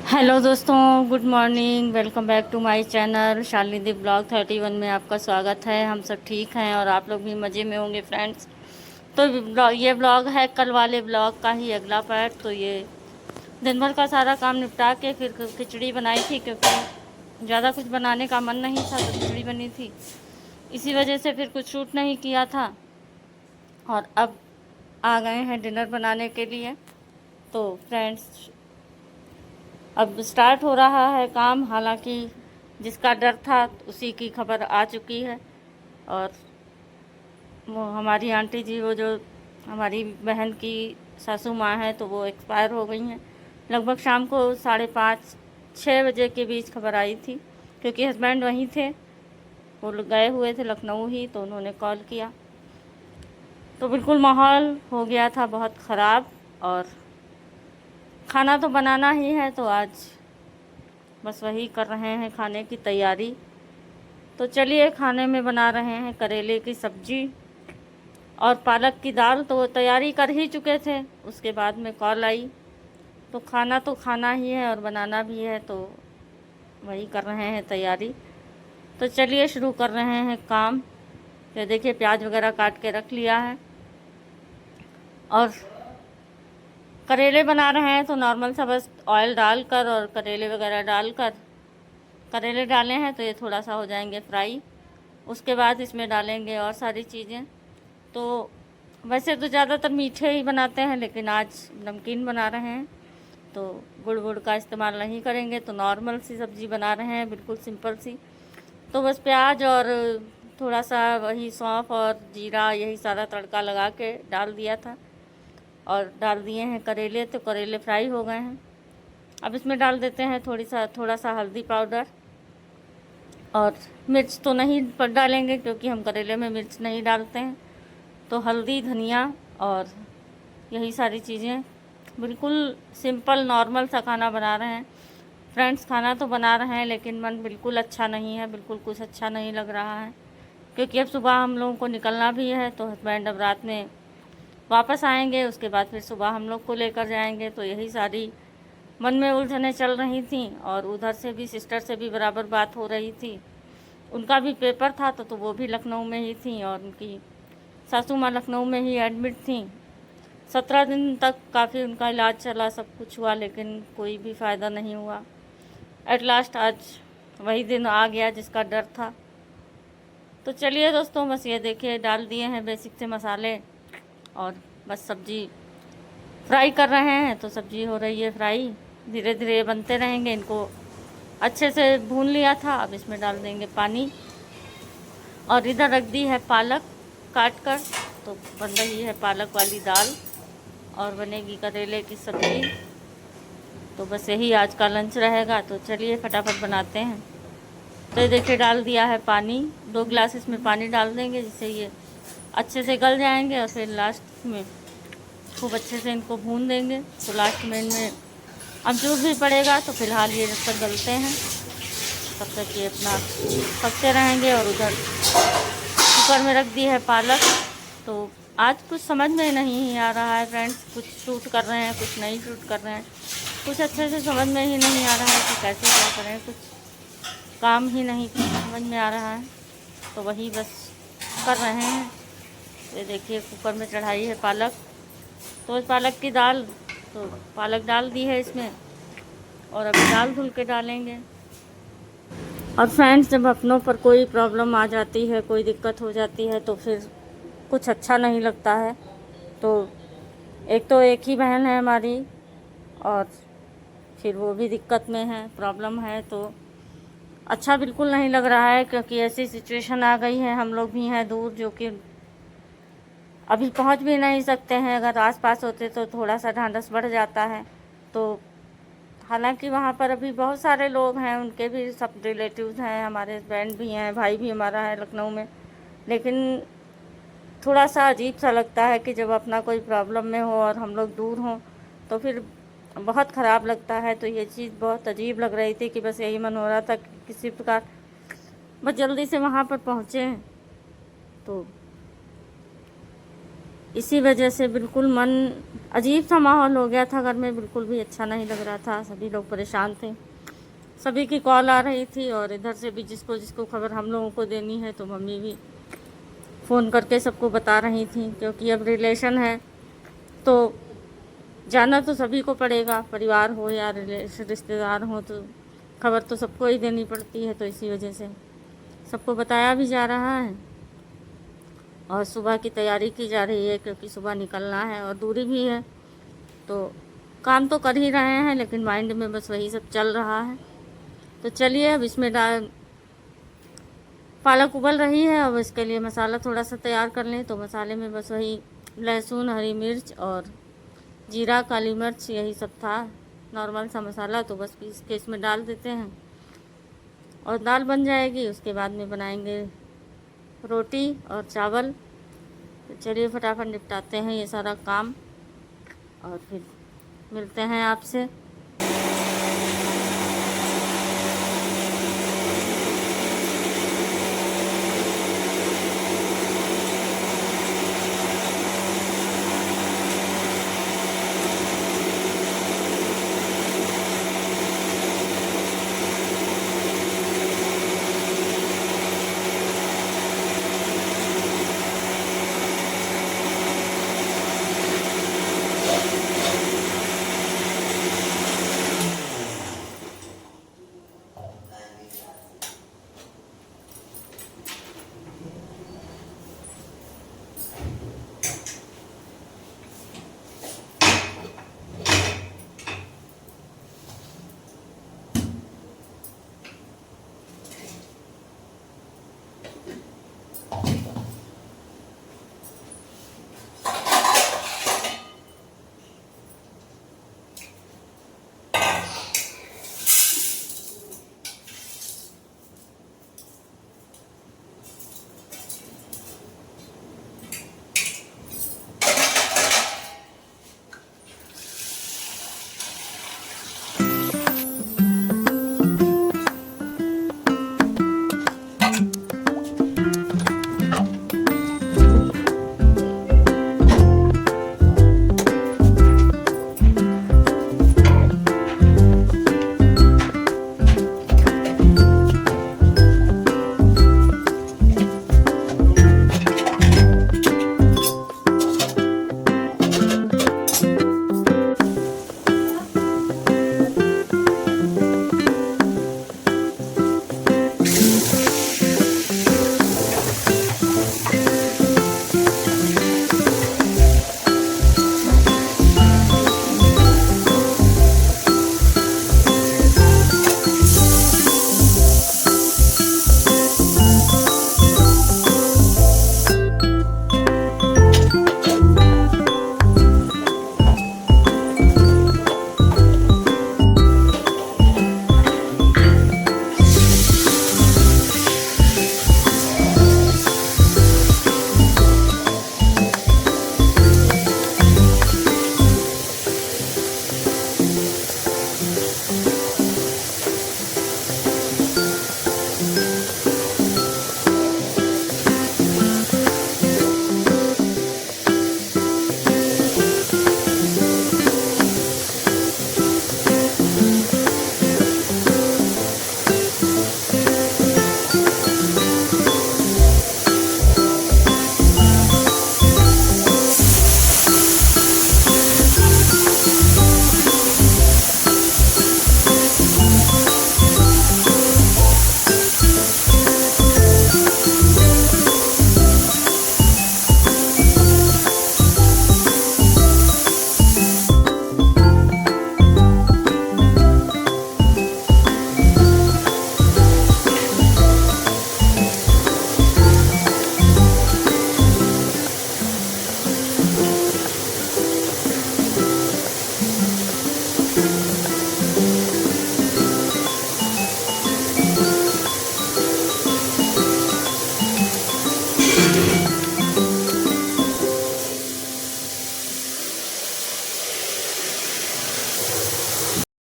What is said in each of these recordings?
Hello दोस्तों, good morning. Welcome back to my channel Shalini the blog 31 में आपका स्वागत है। हम सब ठीक हैं और आप लोग भी मज़े में होंगे फ्रेंड्स। तो ये ब्लॉग है कल वाले ब्लॉग का ही अगला पार्ट। तो ये दिन भर का सारा काम निपटा के फिर खिचड़ी बनाई थी, क्योंकि ज़्यादा कुछ बनाने का मन नहीं था तो खिचड़ी बनी थी। इसी वजह से फिर कुछ शूट नहीं किया था और अब आ गए हैं डिनर बनाने के लिए। तो फ्रेंड्स, अब स्टार्ट हो रहा है काम। हालांकि जिसका डर था उसी की खबर आ चुकी है। और वो हमारी आंटी जी, वो जो हमारी बहन की सासू माँ हैं, तो वो एक्सपायर हो गई हैं। लगभग शाम को 5:30-6 बजे के बीच खबर आई थी, क्योंकि हस्बैंड वहीं थे। वो लोग गए हुए थे लखनऊ ही, तो उन्होंने कॉल किया। तो बिल्कुल माहौल हो गया था बहुत ख़राब। और खाना तो बनाना ही है, तो आज बस वही कर रहे हैं, खाने की तैयारी। तो चलिए, खाने में बना रहे हैं करेले की सब्जी और पालक की दाल। तो वो तैयारी कर ही चुके थे, उसके बाद में कॉल आई। तो खाना तो खाना ही है और बनाना भी है, तो वही कर रहे हैं तैयारी। तो चलिए शुरू कर रहे हैं काम। तो देखिए, प्याज वगैरह काट के रख लिया है और करेले बना रहे हैं। तो नॉर्मल सा बस ऑयल डालकर और करेले वगैरह डालकर, करेले डाले हैं तो ये थोड़ा सा हो जाएंगे फ्राई। उसके बाद इसमें डालेंगे और सारी चीज़ें। तो वैसे तो ज़्यादातर मीठे ही बनाते हैं, लेकिन आज नमकीन बना रहे हैं, तो गुड़ का इस्तेमाल नहीं करेंगे। तो नॉर्मल सी सब्ज़ी बना रहे हैं, बिल्कुल सिंपल सी। तो बस प्याज और थोड़ा सा वही सौंफ और जीरा, यही सारा तड़का लगा के डाल दिया था और डाल दिए हैं करेले। तो करेले फ्राई हो गए हैं। अब इसमें डाल देते हैं थोड़ा सा हल्दी पाउडर। और मिर्च तो नहीं डालेंगे, क्योंकि हम करेले में मिर्च नहीं डालते हैं। तो हल्दी, धनिया और यही सारी चीज़ें। बिल्कुल सिंपल नॉर्मल सा खाना बना रहे हैं फ्रेंड्स। खाना तो बना रहे हैं, लेकिन मन बिल्कुल अच्छा नहीं है, बिल्कुल कुछ अच्छा नहीं लग रहा है, क्योंकि अब सुबह हम लोगों को निकलना भी है। तो हस्बैंड अब रात में वापस आएंगे, उसके बाद फिर सुबह हम लोग को लेकर जाएंगे। तो यही सारी मन में उलझनें चल रही थी। और उधर से भी सिस्टर से भी बराबर बात हो रही थी। उनका भी पेपर था, तो वो भी लखनऊ में ही थी और उनकी सासू माँ लखनऊ में ही एडमिट थी। 17 दिन तक काफ़ी उनका इलाज चला, सब कुछ हुआ, लेकिन कोई भी फ़ायदा नहीं हुआ। एट लास्ट आज वही दिन आ गया जिसका डर था। तो चलिए दोस्तों, बस ये देखिए, डाल दिए हैं बेसिक से मसाले और बस सब्ज़ी फ्राई कर रहे हैं। तो सब्ज़ी हो रही है फ्राई, धीरे धीरे बनते रहेंगे। इनको अच्छे से भून लिया था, अब इसमें डाल देंगे पानी। और इधर रख दी है पालक काट कर। तो बन रही है पालक वाली दाल और बनेगी करेले की सब्ज़ी। तो बस यही आज का लंच रहेगा। तो चलिए फटाफट बनाते हैं। तो ये देखिए, डाल दिया है पानी। 2 गिलास इसमें पानी डाल देंगे, जिससे ये अच्छे से गल जाएंगे। और फिर लास्ट में खूब अच्छे से इनको भून देंगे। तो लास्ट में इनमें अमचूर भी पड़ेगा। तो फिलहाल ये जब तक गलते हैं, तब तक ये अपना पकते रहेंगे। और उधर कुकर में रख दी है पालक। तो आज कुछ समझ में नहीं आ रहा है फ्रेंड्स, कुछ शूट कर रहे हैं, कुछ नहीं शूट कर रहे हैं। कुछ अच्छे से समझ में ही नहीं आ रहा है कि कैसे क्या करें। कुछ काम ही नहीं समझ में आ रहा है, तो वही बस कर रहे हैं। ये देखिए, कुकर में चढ़ाई है पालक। तो इस पालक की दाल, तो पालक डाल दी है इसमें और अभी दाल धुल के डालेंगे। और फ्रेंड्स, जब अपनों पर कोई प्रॉब्लम आ जाती है, कोई दिक्कत हो जाती है, तो फिर कुछ अच्छा नहीं लगता है। तो एक ही बहन है हमारी, और फिर वो भी दिक्कत में है, प्रॉब्लम है। तो अच्छा बिल्कुल नहीं लग रहा है, क्योंकि ऐसी सिचुएशन आ गई है। हम लोग भी हैं दूर, जो कि अभी पहुंच भी नहीं सकते हैं। अगर आसपास होते तो थोड़ा सा ढांढस बढ़ जाता है। तो हालांकि वहाँ पर अभी बहुत सारे लोग हैं, उनके भी सब रिलेटिव्स हैं, हमारे हस्बैंड भी हैं, भाई भी हमारा है लखनऊ में। लेकिन थोड़ा सा अजीब सा लगता है कि जब अपना कोई प्रॉब्लम में हो और हम लोग दूर हों, तो फिर बहुत ख़राब लगता है। तो ये चीज़ बहुत अजीब लग रही थी कि बस यही मन हो रहा था कि किसी प्रकार बस जल्दी से वहाँ पर पहुँचें। तो इसी वजह से बिल्कुल मन अजीब सा माहौल हो गया था घर में, बिल्कुल भी अच्छा नहीं लग रहा था। सभी लोग परेशान थे, सभी की कॉल आ रही थी और इधर से भी जिसको जिसको खबर हम लोगों को देनी है तो मम्मी भी फ़ोन करके सबको बता रही थी, क्योंकि अब रिलेशन है तो जाना तो सभी को पड़ेगा, परिवार हो या रिश्तेदार हो, तो खबर तो सबको ही देनी पड़ती है। तो इसी वजह से सबको बताया भी जा रहा है और सुबह की तैयारी की जा रही है, क्योंकि सुबह निकलना है और दूरी भी है। तो काम तो कर ही रहे हैं लेकिन माइंड में बस वही सब चल रहा है। तो चलिए अब इसमें पालक उबल रही है। अब इसके लिए मसाला थोड़ा सा तैयार कर लें। तो मसाले में बस वही लहसुन, हरी मिर्च और जीरा, काली मिर्च, यही सब था, नॉर्मल सा मसाला। तो बस पीस के इसमें डाल देते हैं और दाल बन जाएगी। उसके बाद में बनाएंगे रोटी और चावल। तो चलिए फटाफट निपटाते हैं ये सारा काम और फिर मिलते हैं आपसे।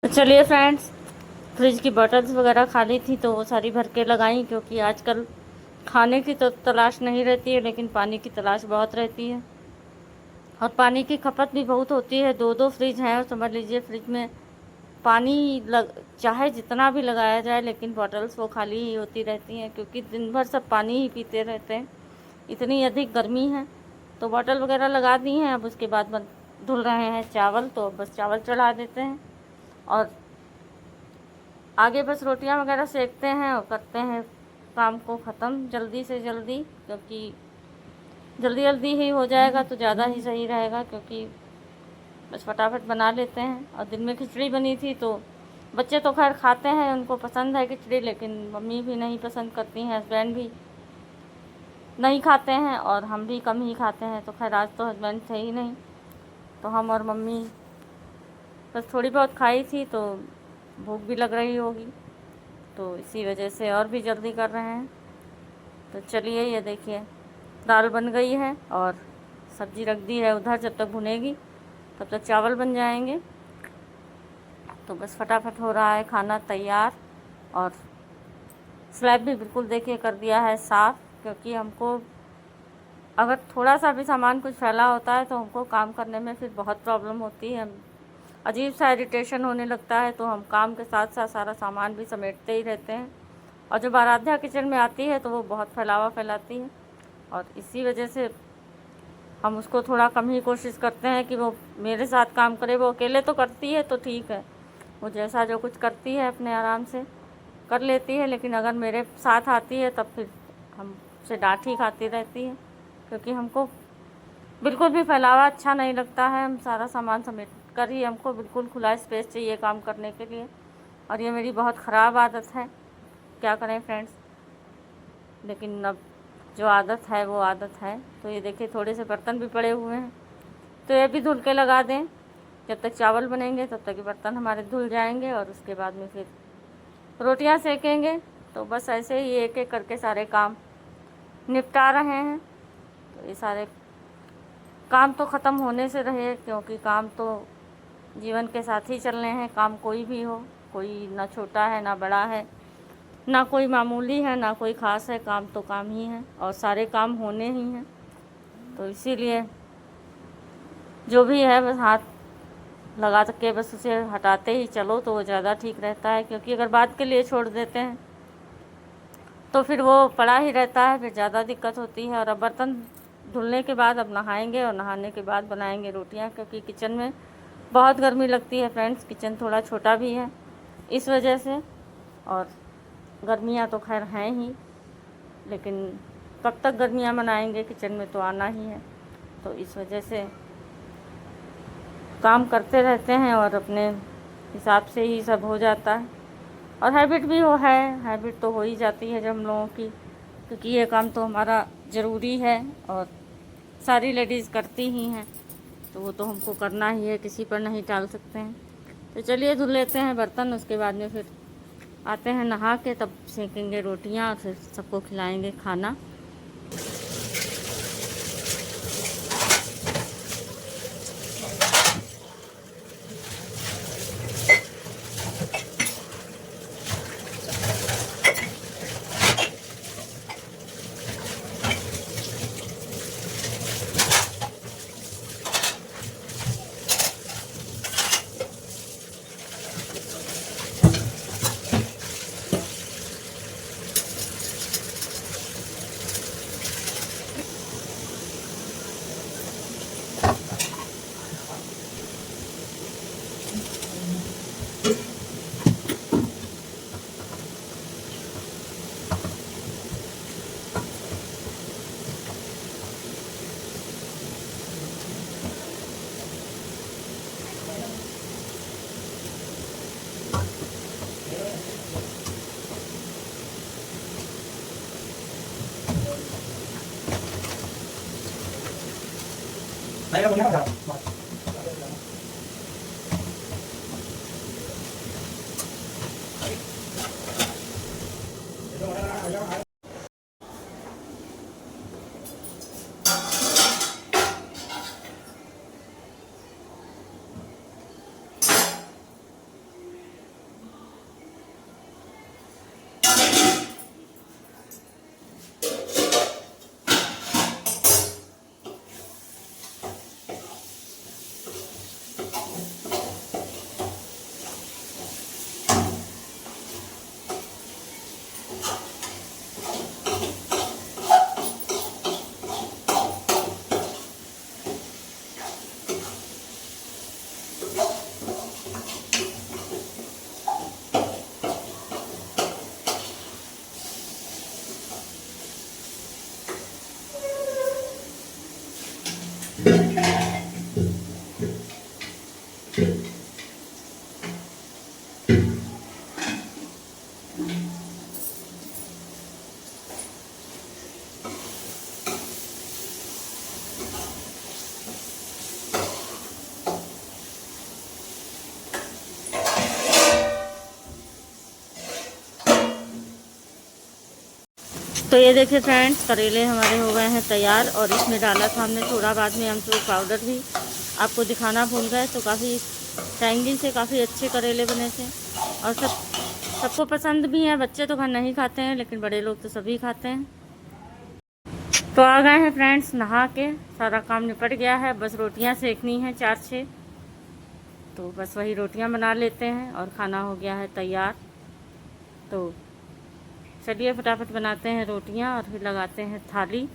तो चलिए फ्रेंड्स, फ्रिज की बॉटल्स वगैरह खाली थी तो वो सारी भर के लगाई, क्योंकि आजकल खाने की तो तलाश नहीं रहती है लेकिन पानी की तलाश बहुत रहती है। और पानी की खपत भी बहुत होती है। 2-2 फ्रिज हैं और समझ लीजिए फ्रिज में पानी चाहे जितना भी लगाया जाए लेकिन बॉटल्स वो खाली ही होती रहती हैं, क्योंकि दिन भर सब पानी ही पीते रहते हैं, इतनी अधिक गर्मी है। तो बॉटल वगैरह लगा दी हैं। अब उसके बाद धुल रहे हैं चावल, तो बस चावल चढ़ा देते हैं और आगे बस रोटियां वगैरह सेकते हैं और करते हैं काम को ख़त्म जल्दी से जल्दी, क्योंकि जल्दी जल्दी ही हो जाएगा तो ज़्यादा ही सही रहेगा, क्योंकि बस फटाफट बना लेते हैं। और दिन में खिचड़ी बनी थी तो बच्चे तो खैर खाते हैं, उनको पसंद है खिचड़ी, लेकिन मम्मी भी नहीं पसंद करती हैं, हस्बैंड भी नहीं खाते हैं और हम भी कम ही खाते हैं। तो खैर आज तो हस्बैंड थे ही नहीं, तो हम और मम्मी बस थोड़ी बहुत खाई थी, तो भूख भी लग रही होगी, तो इसी वजह से और भी जल्दी कर रहे हैं। तो चलिए, ये देखिए दाल बन गई है और सब्ज़ी रख दी है उधर, जब तक भुनेगी तब तक चावल बन जाएंगे। तो बस फटाफट हो रहा है खाना तैयार। और स्लैब भी बिल्कुल देखिए कर दिया है साफ़, क्योंकि हमको अगर थोड़ा सा भी सामान कुछ फैला होता है तो हमको काम करने में फिर बहुत प्रॉब्लम होती है, अजीब सा इरिटेशन होने लगता है। तो हम काम के साथ साथ सारा सामान भी समेटते ही रहते हैं। और जब आराध्या किचन में आती है तो वो बहुत फैलावा फैलाती है, और इसी वजह से हम उसको थोड़ा कम ही कोशिश करते हैं कि वो मेरे साथ काम करे। वो अकेले तो करती है तो ठीक है, वो जैसा जो कुछ करती है अपने आराम से कर लेती है, लेकिन अगर मेरे साथ आती है तब फिर हमसे डांट ही खाती रहती है, क्योंकि हमको बिल्कुल भी फैलावा अच्छा नहीं लगता है। हम सारा सामान समेट कर ही, हमको बिल्कुल खुला स्पेस चाहिए काम करने के लिए, और ये मेरी बहुत ख़राब आदत है। क्या करें फ्रेंड्स, लेकिन अब जो आदत है वो आदत है। तो ये देखिए थोड़े से बर्तन भी पड़े हुए हैं, तो ये भी धुल के लगा दें। जब तक चावल बनेंगे तब तक ये बर्तन हमारे धुल जाएंगे और उसके बाद में फिर रोटियां सेकेंगे। तो बस ऐसे ही एक एक करके सारे काम निपटा रहे हैं। तो ये सारे काम तो ख़त्म होने से रहे, क्योंकि काम तो जीवन के साथ ही चलने हैं। काम कोई भी हो, कोई ना छोटा है ना बड़ा है, ना कोई मामूली है ना कोई ख़ास है, काम तो काम ही है और सारे काम होने ही हैं। तो इसीलिए जो भी है बस हाथ लगा के बस उसे हटाते ही चलो तो वो ज़्यादा ठीक रहता है, क्योंकि अगर बाद के लिए छोड़ देते हैं तो फिर वो पड़ा ही रहता है, फिर ज़्यादा दिक्कत होती है। और अब बर्तन धुलने के बाद अब नहाएंगे और नहाने के बाद बनाएंगे रोटियां, क्योंकि किचन में बहुत गर्मी लगती है फ्रेंड्स। किचन थोड़ा छोटा भी है इस वजह से, और गर्मियां तो खैर हैं ही, लेकिन कब तक गर्मियां मनाएंगे, किचन में तो आना ही है। तो इस वजह से काम करते रहते हैं और अपने हिसाब से ही सब हो जाता है। और हैबिट भी हैबिट तो हो ही जाती है जब हम लोगों की, क्योंकि ये काम तो हमारा ज़रूरी है और सारी लेडीज़ करती ही हैं, तो वो तो हमको करना ही है, किसी पर नहीं टाल सकते हैं। तो चलिए धुल लेते हैं बर्तन, उसके बाद में फिर आते हैं नहा के, तब सेकेंगे रोटियां और फिर सबको खिलाएंगे खाना। तो ये देखिए फ्रेंड्स, करेले हमारे हो गए हैं तैयार। और इसमें डाला था हमने थोड़ा, बाद में अमचूर पाउडर भी आपको दिखाना भूल गए। तो काफ़ी टाइमिंग से काफ़ी अच्छे करेले बने थे और सबको पसंद भी हैं। बच्चे तो घर नहीं खाते हैं, लेकिन बड़े लोग तो सभी खाते हैं। तो आ गए हैं फ्रेंड्स नहा के, सारा काम निपट गया है। बस रोटियां सेकनी हैं 4-6, तो बस वही रोटियां बना लेते हैं और खाना हो गया है तैयार। तो चलिए फटाफट बनाते हैं रोटियां और फिर लगाते हैं थाली।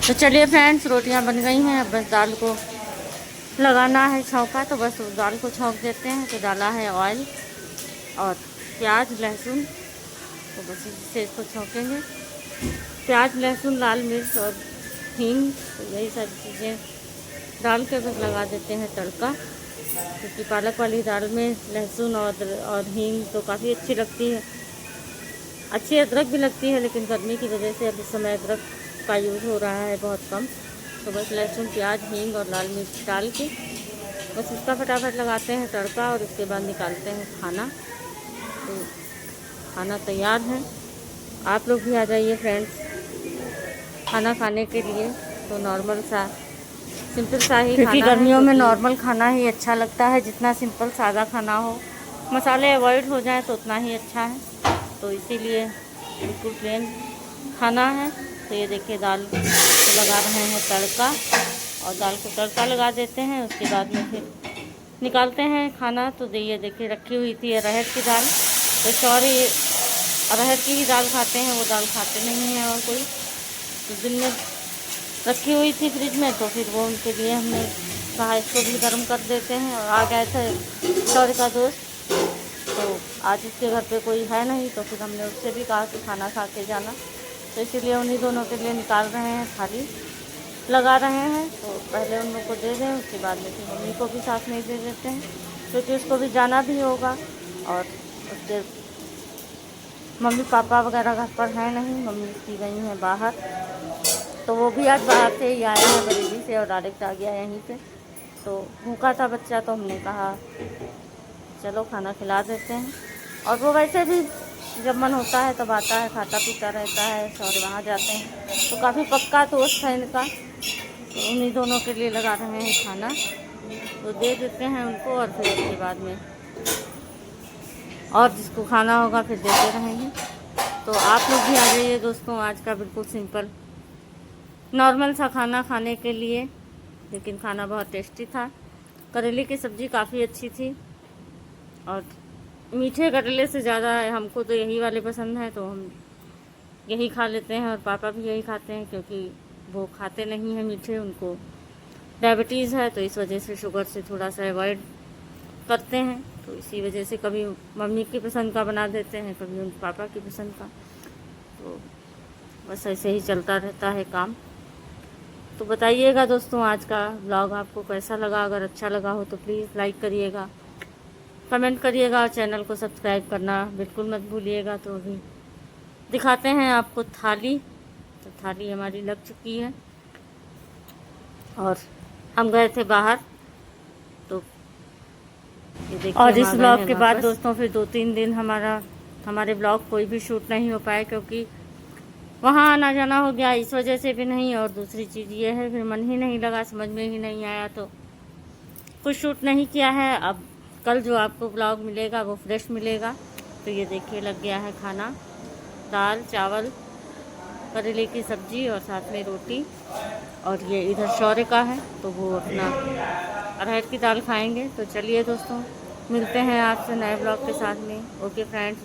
तो चलिए फ्रेंड्स, रोटियां बन गई हैं। अब बस दाल को लगाना है छौंका। तो बस दाल को छौंक देते हैं। तो डाला है ऑयल और प्याज लहसुन, तो बस इससे इसको छौंकेंगे। प्याज लहसुन लाल मिर्च और हींग, तो यही सारी चीज़ें डाल के बस लगा देते हैं तड़का। क्योंकि पालक वाली दाल में लहसुन और हींग तो काफ़ी अच्छी लगती है। अच्छी अदरक भी लगती है, लेकिन गर्मी की वजह से अब इस समय अदरक का यूज़ हो रहा है बहुत कम। तो बस लहसुन प्याज हींग और लाल मिर्च डाल के बस इसका फटाफट लगाते हैं तड़का और उसके बाद निकालते हैं खाना। तो खाना तैयार है। आप लोग भी आ जाइए फ्रेंड्स खाना खाने के लिए। तो नॉर्मल सा सिंपल सा ही, क्योंकि गर्मियों में नॉर्मल खाना ही अच्छा लगता है। जितना सिंपल सादा खाना हो, मसाले अवॉइड हो जाए तो उतना ही अच्छा है। तो इसीलिए बिल्कुल प्लेन खाना है। तो ये देखिए दाल को लगा रहे हैं तड़का और दाल को तड़का लगा देते हैं। उसके बाद में फिर निकालते हैं खाना। तो ये देखिए रखी हुई थी अरहर की दाल। तो सॉरी, अरहर की ही दाल खाते हैं, वो दाल खाते नहीं हैं और कोई। तो दिन में रखी हुई थी फ्रिज में, तो फिर वो उनके लिए हमने कहा इसको भी गर्म कर देते हैं। और आ गए थे सौरे का दोस्त, तो आज उसके घर पे कोई है नहीं, तो फिर हमने उससे भी कहा कि खाना खा के जाना। तो इसीलिए उन्हीं दोनों के लिए निकाल रहे हैं थाली, लगा रहे हैं। तो पहले उन लोग को दे दें, उसके बाद में फिर मम्मी को भी साथ में दे देते हैं, क्योंकि उसको भी जाना भी होगा। और उसके मम्मी पापा वगैरह घर पर हैं नहीं, मम्मी उसकी गई हैं बाहर। तो वो भी आज बाहर से ही आया है बरेली से और डायरेक्ट आ गया यहीं पे। तो भूखा था बच्चा, तो हमने कहा चलो खाना खिला देते हैं। और वो वैसे भी जब मन होता है तब आता है, खाता पीता रहता है और वहाँ जाते हैं। तो काफ़ी पक्का दोस्त है इनका। तो उन्हीं दोनों के लिए लगा रहे हैं खाना। तो दे देते हैं उनको और फिर उसके बाद में और जिसको खाना होगा फिर देते रहेंगे। तो आप लोग भी आ जाइए दोस्तों, आज का बिल्कुल सिंपल नॉर्मल सा खाना खाने के लिए, लेकिन खाना बहुत टेस्टी था। करेले की सब्ज़ी काफ़ी अच्छी थी और मीठे करेले से ज़्यादा हमको तो यही वाले पसंद हैं, तो हम यही खा लेते हैं और पापा भी यही खाते हैं, क्योंकि वो खाते नहीं हैं मीठे, उनको डायबिटीज़ है, तो इस वजह से शुगर से थोड़ा सा अवॉइड करते हैं। तो इसी वजह से कभी मम्मी की पसंद का बना देते हैं, कभी उन पापा की पसंद का, तो बस ऐसे ही चलता रहता है काम। तो बताइएगा दोस्तों आज का ब्लॉग आपको कैसा लगा। अगर अच्छा लगा हो तो प्लीज़ लाइक करिएगा, कमेंट करिएगा और चैनल को सब्सक्राइब करना बिल्कुल मत भूलिएगा। तो अभी दिखाते हैं आपको थाली। तो थाली हमारी लग चुकी है और हम गए थे बाहर, तो ये देखिए। और इस ब्लॉग के बाद दोस्तों फिर 2-3 दिन हमारे ब्लॉग कोई भी शूट नहीं हो पाए, क्योंकि वहाँ आना जाना हो गया, इस वजह से भी नहीं। और दूसरी चीज़ ये है फिर मन ही नहीं लगा, समझ में ही नहीं आया, तो कुछ शूट नहीं किया है। अब कल जो आपको ब्लॉग मिलेगा वो फ्रेश मिलेगा। तो ये देखिए लग गया है खाना, दाल चावल करेले की सब्ज़ी और साथ में रोटी। और ये इधर शौर्य का है, तो वो अपना अरहर की दाल खाएंगे। तो चलिए दोस्तों, मिलते हैं आपसे नए ब्लॉग के साथ में। Okay friends.